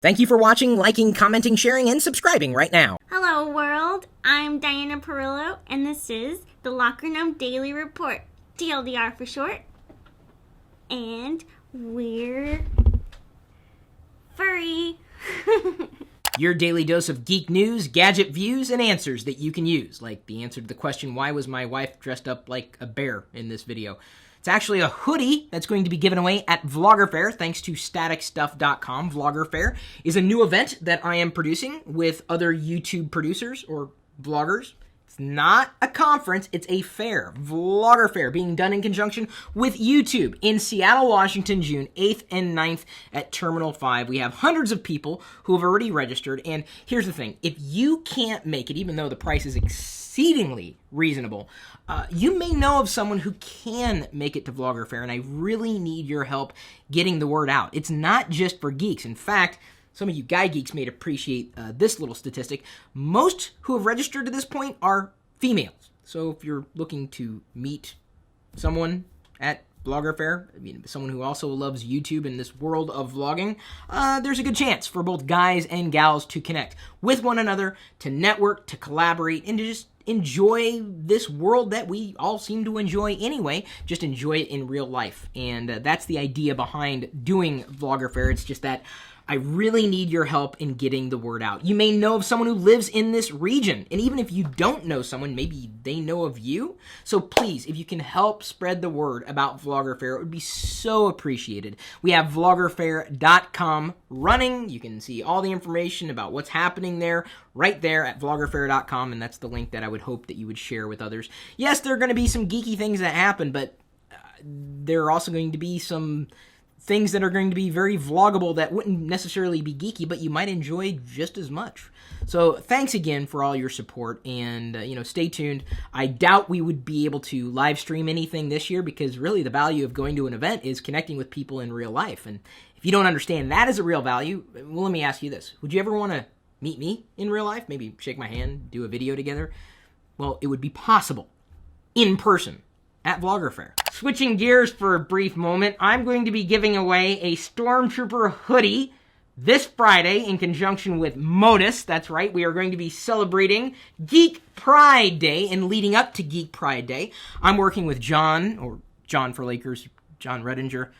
Thank you for watching, liking, commenting, sharing, and subscribing right now. Hello world, I'm Diana Pirillo, and this is the Locker Gnome Daily Report, TLDR for short, and we're furry. Your daily dose of geek news, gadget views, and answers that you can use, like the answer to the question, why was my wife dressed up like a bear in this video? It's actually a hoodie that's going to be given away at Vlogger Fair, thanks to staticstuff.com. Vlogger Fair is a new event that I am producing with other YouTube producers or vloggers. It's not a conference, it's a fair, Vlogger Fair, being done in conjunction with YouTube in Seattle, Washington, June 8th and 9th at Terminal 5. We have hundreds of people who have already registered, and here's the thing. If you can't make it, even though the price is exceedingly reasonable, you may know of someone who can make it to Vlogger Fair, and I really need your help getting the word out. It's not just for geeks. In fact, some of you guy geeks may appreciate this little statistic. Most who have registered to this point are females. So if you're looking to meet someone at Vlogger Fair, I mean, someone who also loves YouTube and this world of vlogging, there's a good chance for both guys and gals to connect with one another, to network, to collaborate, and to just enjoy this world that we all seem to enjoy anyway, just enjoy it in real life. And that's the idea behind doing Vlogger Fair. It's just that I really need your help in getting the word out. You may know of someone who lives in this region, and even if you don't know someone, maybe they know of you. So please, if you can help spread the word about Vlogger Fair, it would be so appreciated. We have vloggerfair.com running. You can see all the information about what's happening there right there at vloggerfair.com, and that's the link that I would hope that you would share with others. Yes, there are going to be some geeky things that happen, but there are also going to be some things that are going to be very vloggable that wouldn't necessarily be geeky, but you might enjoy just as much. So thanks again for all your support, and stay tuned. I doubt we would be able to live stream anything this year, because really the value of going to an event is connecting with people in real life. And if you don't understand that as a real value, well, let me ask you this. Would you ever want to meet me in real life? Maybe shake my hand, do a video together? Well, it would be possible in person at Vlogger Fair. Switching gears for a brief moment, I'm going to be giving away a Stormtrooper hoodie this Friday in conjunction with Modus. That's right, we are going to be celebrating Geek Pride Day, and leading up to Geek Pride Day, I'm working with John, or John for Lakers, John Redinger,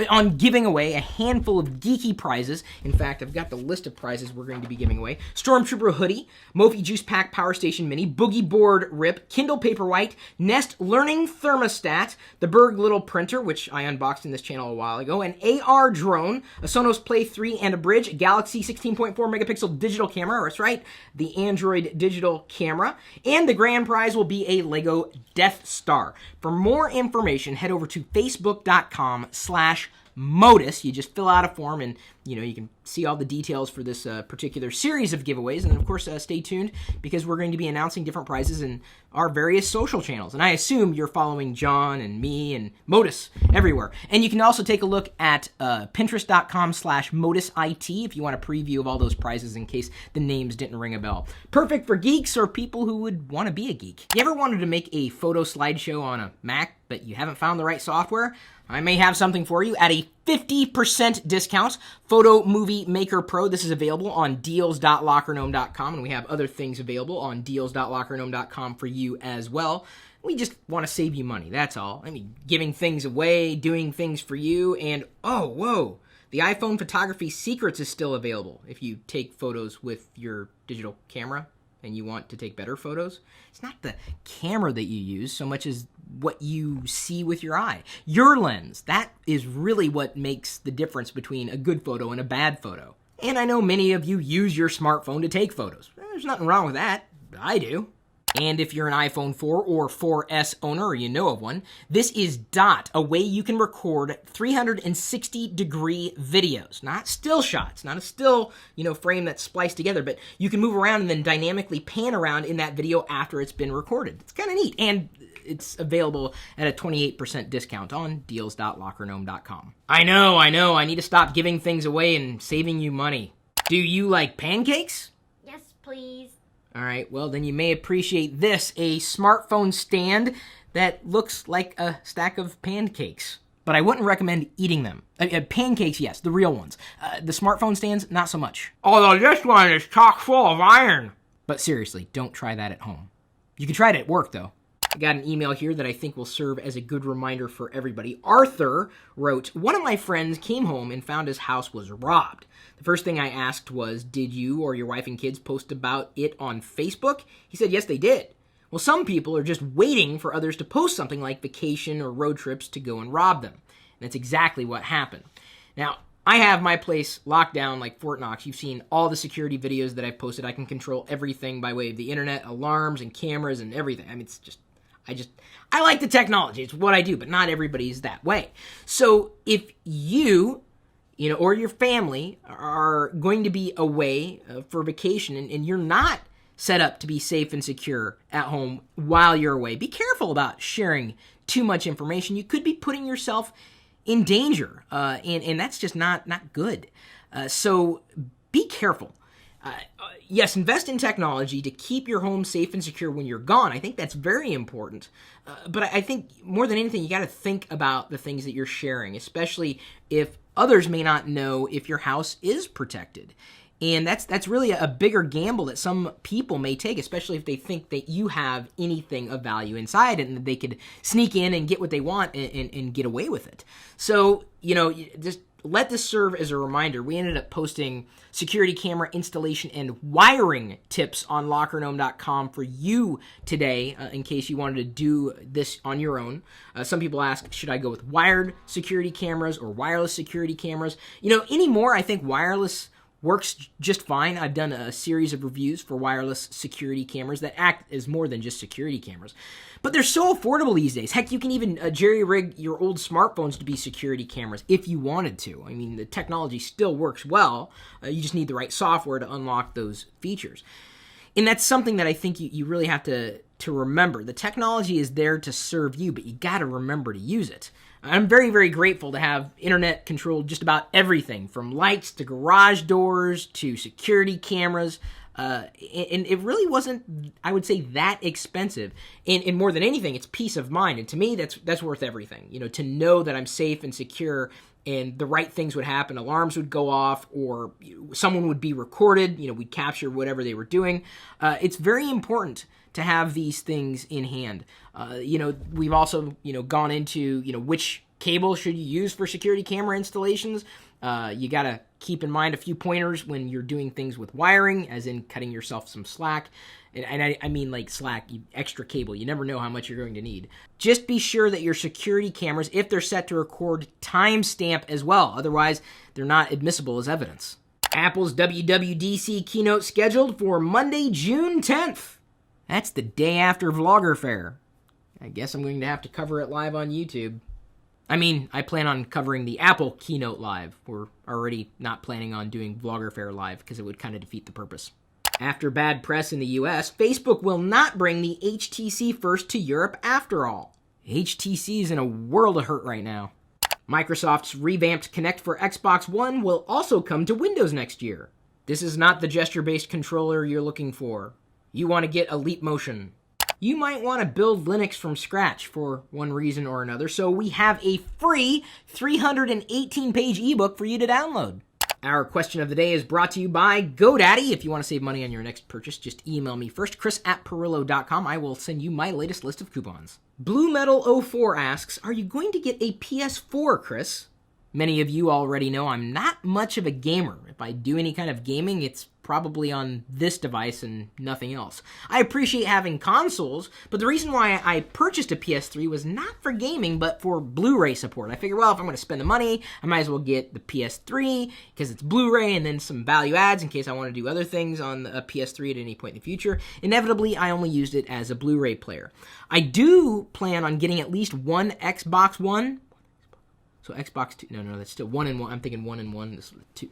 on giving away a handful of geeky prizes. In fact, I've got the list of prizes we're going to be giving away. Stormtrooper hoodie, Mophie Juice Pack Power Station Mini, Boogie Board Rip, Kindle Paperwhite, Nest Learning Thermostat, the Berg Little Printer, which I unboxed in this channel a while ago, an AR drone, a Sonos Play 3 and a bridge, a Galaxy 16.4 megapixel digital camera, that's right, the Android digital camera, and the grand prize will be a Lego Death Star. For more information, head over to facebook.com/Modus. You just fill out a form, and you can see all the details for this particular series of giveaways. And of course, stay tuned, because we're going to be announcing different prizes in our various social channels. And I assume you're following John and me and Modus everywhere. And you can also take a look at pinterest.com/ModusIT if you want a preview of all those prizes in case the names didn't ring a bell. Perfect for geeks or people who would want to be a geek. You ever wanted to make a photo slideshow on a Mac, but you haven't found the right software? I may have something for you at a 50% discount. Photo Movie Maker Pro. This is available on deals.lockergnome.com, and we have other things available on deals.lockergnome.com for you as well. We just want to save you money, that's all. I mean, giving things away, doing things for you, and oh, whoa, the iPhone Photography Secrets is still available if you take photos with your digital camera and you want to take better photos. It's not the camera that you use so much as what you see with your eye. Your lens, that is really what makes the difference between a good photo and a bad photo. And I know many of you use your smartphone to take photos. There's nothing wrong with that. I do. And if you're an iPhone 4 or 4S owner, or you know of one, this is Dot, a way you can record 360-degree videos. Not still shots, not a still, frame that's spliced together, but you can move around and then dynamically pan around in that video after it's been recorded. It's kind of neat, and it's available at a 28% discount on deals.lockergnome.com. I know, I need to stop giving things away and saving you money. Do you like pancakes? Yes, please. All right, well, then you may appreciate this, a smartphone stand that looks like a stack of pancakes. but I wouldn't recommend eating them. Pancakes, yes, the real ones. The smartphone stands, not so much. Although this one is chock full of iron. But seriously, don't try that at home. You can try it at work, though. I got an email here that I think will serve as a good reminder for everybody. Arthur wrote, one of my friends came home and found his house was robbed. The first thing I asked was, did you or your wife and kids post about it on Facebook? He said, yes, they did. Well, some people are just waiting for others to post something like vacation or road trips to go and rob them. And that's exactly what happened. Now, I have my place locked down like Fort Knox. You've seen all the security videos that I've posted. I can control everything by way of the internet, alarms and cameras and everything. I mean, it's just, I like the technology. It's what I do, but not everybody's that way. So if you or your family are going to be away for vacation and you're not set up to be safe and secure at home while you're away, be careful about sharing too much information. You could be putting yourself in danger, and that's just not good. So be careful. Yes, invest in technology to keep your home safe and secure when you're gone. I think that's very important. But I think more than anything, you got to think about the things that you're sharing, especially if others may not know if your house is protected. And that's really a bigger gamble that some people may take, especially if they think that you have anything of value inside and they could sneak in and get what they want and get away with it. So, just let this serve as a reminder. We ended up posting security camera installation and wiring tips on lockergnome.com for you today in case you wanted to do this on your own. Some people ask, should I go with wired security cameras or wireless security cameras? Anymore, I think wireless works just fine. I've done a series of reviews for wireless security cameras that act as more than just security cameras. But they're so affordable these days. Heck, you can even jerry-rig your old smartphones to be security cameras if you wanted to. I mean, the technology still works well. You just need the right software to unlock those features. And that's something that I think you really have to remember. The technology is there to serve you, but you got to remember to use it. I'm very, very grateful to have internet control just about everything, from lights to garage doors to security cameras. And it really wasn't, I would say, that expensive. And more than anything, it's peace of mind. And to me, that's worth everything. To know that I'm safe and secure and the right things would happen. Alarms would go off or someone would be recorded. We'd capture whatever they were doing. It's very important to have these things in hand. We've also, gone into, which cable should you use for security camera installations. You got to keep in mind a few pointers when you're doing things with wiring, as in cutting yourself some slack. And I mean like slack, extra cable. You never know how much you're going to need. Just be sure that your security cameras, if they're set to record, timestamp as well. Otherwise, they're not admissible as evidence. Apple's WWDC keynote scheduled for Monday, June 10th. That's the day after Vlogger Fair. I guess I'm going to have to cover it live on YouTube. I mean, I plan on covering the Apple keynote live. We're already not planning on doing Vlogger Fair live because it would kind of defeat the purpose. After bad press in the US, Facebook will not bring the HTC First to Europe after all. HTC is in a world of hurt right now. Microsoft's revamped Kinect for Xbox One will also come to Windows next year. This is not the gesture-based controller you're looking for. You want to get a Leap Motion. You might want to build Linux from scratch for one reason or another, so we have a free 318-page ebook for you to download. Our question of the day is brought to you by GoDaddy. If you want to save money on your next purchase, just email me first, chris@pirillo.com. I will send you my latest list of coupons. Blue Metal 04 asks, are you going to get a PS4, Chris? Many of you already know I'm not much of a gamer. If I do any kind of gaming, it's probably on this device and nothing else. I appreciate having consoles, but the reason why I purchased a PS3 was not for gaming, but for Blu-ray support. I figured, well, if I'm going to spend the money, I might as well get the PS3 because it's Blu-ray and then some value adds in case I want to do other things on a PS3 at any point in the future. Inevitably, I only used it as a Blu-ray player. I do plan on getting at least one Xbox One. So Xbox 2, no, that's still 1 and 1. I'm thinking 1 and 1, this was 2.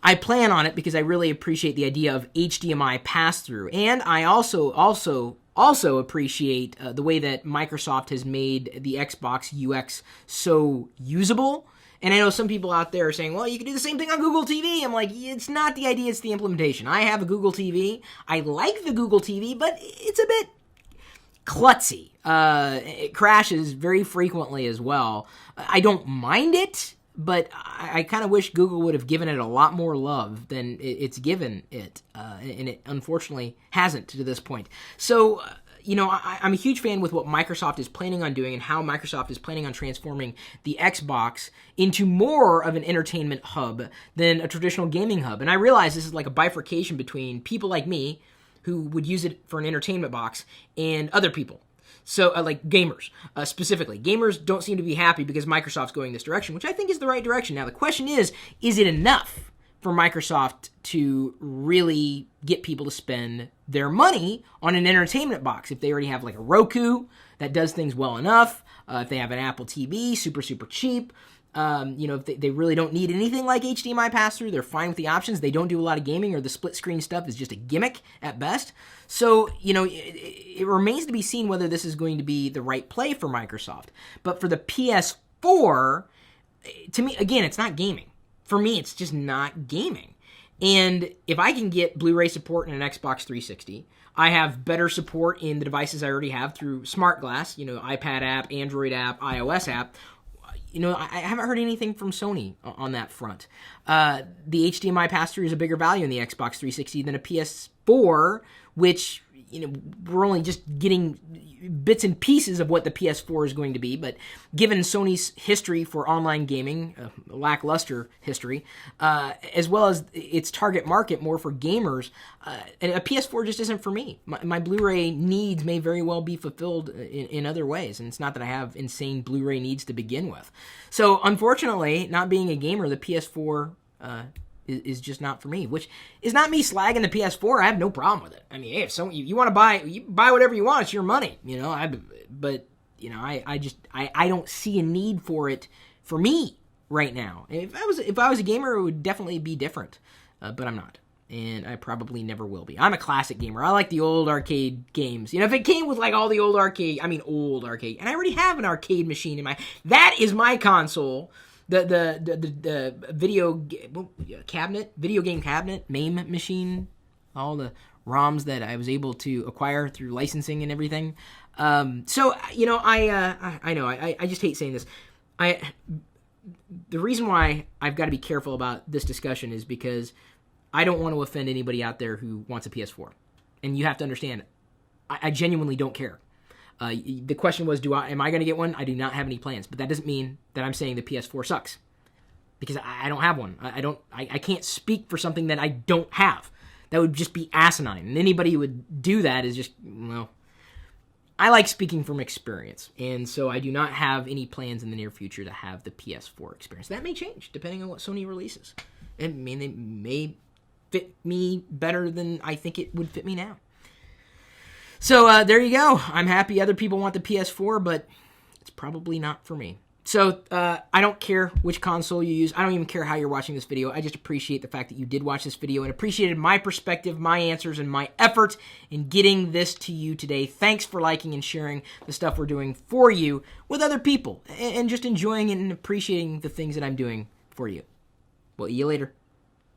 I plan on it because I really appreciate the idea of HDMI pass-through, and I also appreciate the way that Microsoft has made the Xbox UX so usable. And I know some people out there are saying, well, you can do the same thing on Google TV. I'm like, it's not the idea, it's the implementation. I have a Google TV. I like the Google TV, but it's a bit klutzy. It crashes very frequently as well. I don't mind it, but I kind of wish Google would have given it a lot more love than it's given it, and it unfortunately hasn't to this point. So, I'm a huge fan with what Microsoft is planning on doing and how Microsoft is planning on transforming the Xbox into more of an entertainment hub than a traditional gaming hub. And I realize this is like a bifurcation between people like me, who would use it for an entertainment box, and other people. So, like gamers, specifically. Gamers don't seem to be happy because Microsoft's going this direction, which I think is the right direction. Now, the question is it enough for Microsoft to really get people to spend their money on an entertainment box? If they already have like a Roku that does things well enough, if they have an Apple TV, super, super cheap, if they really don't need anything like HDMI pass-through, they're fine with the options. They don't do a lot of gaming, or the split-screen stuff is just a gimmick at best. So, it remains to be seen whether this is going to be the right play for Microsoft. But for the PS4, to me, again, it's not gaming. For me, it's just not gaming. And if I can get Blu-ray support in an Xbox 360, I have better support in the devices I already have through Smart Glass, iPad app, Android app, iOS app. I haven't heard anything from Sony on that front. The HDMI pass-through is a bigger value in the Xbox 360 than a PS4, which, we're only just getting bits and pieces of what the PS4 is going to be. But given Sony's history for online gaming, lackluster history, as well as its target market more for gamers, and a PS4 just isn't for me. My Blu-ray needs may very well be fulfilled in other ways, and it's not that I have insane Blu-ray needs to begin with. So, unfortunately, not being a gamer, the PS4 is just not for me, which is not me slagging the PS4. I have no problem with it. I mean, hey, if you want to buy, you buy whatever you want. It's your money, I don't see a need for it for me right now. If I was a gamer, it would definitely be different, but I'm not, and I probably never will be. I'm a classic gamer. I like the old arcade games. If it came with like all the old arcade, and I already have an arcade machine that is my console. The video game cabinet, MAME machine, all the ROMs that I was able to acquire through licensing and everything. I just hate saying this. The reason why I've got to be careful about this discussion is because I don't want to offend anybody out there who wants a PS4. And you have to understand, I genuinely don't care. The question was, am I going to get one? I do not have any plans, but that doesn't mean that I'm saying the PS4 sucks, because I don't have one. I can't speak for something that I don't have. That would just be asinine, and anybody who would do that is just, I like speaking from experience, and so I do not have any plans in the near future to have the PS4 experience. That may change depending on what Sony releases. They may fit me better than I think it would fit me now. So there you go. I'm happy other people want the PS4, but it's probably not for me. So I don't care which console you use. I don't even care how you're watching this video. I just appreciate the fact that you did watch this video and appreciated my perspective, my answers, and my effort in getting this to you today. Thanks for liking and sharing the stuff we're doing for you with other people, and just enjoying it and appreciating the things that I'm doing for you. Well, see you later.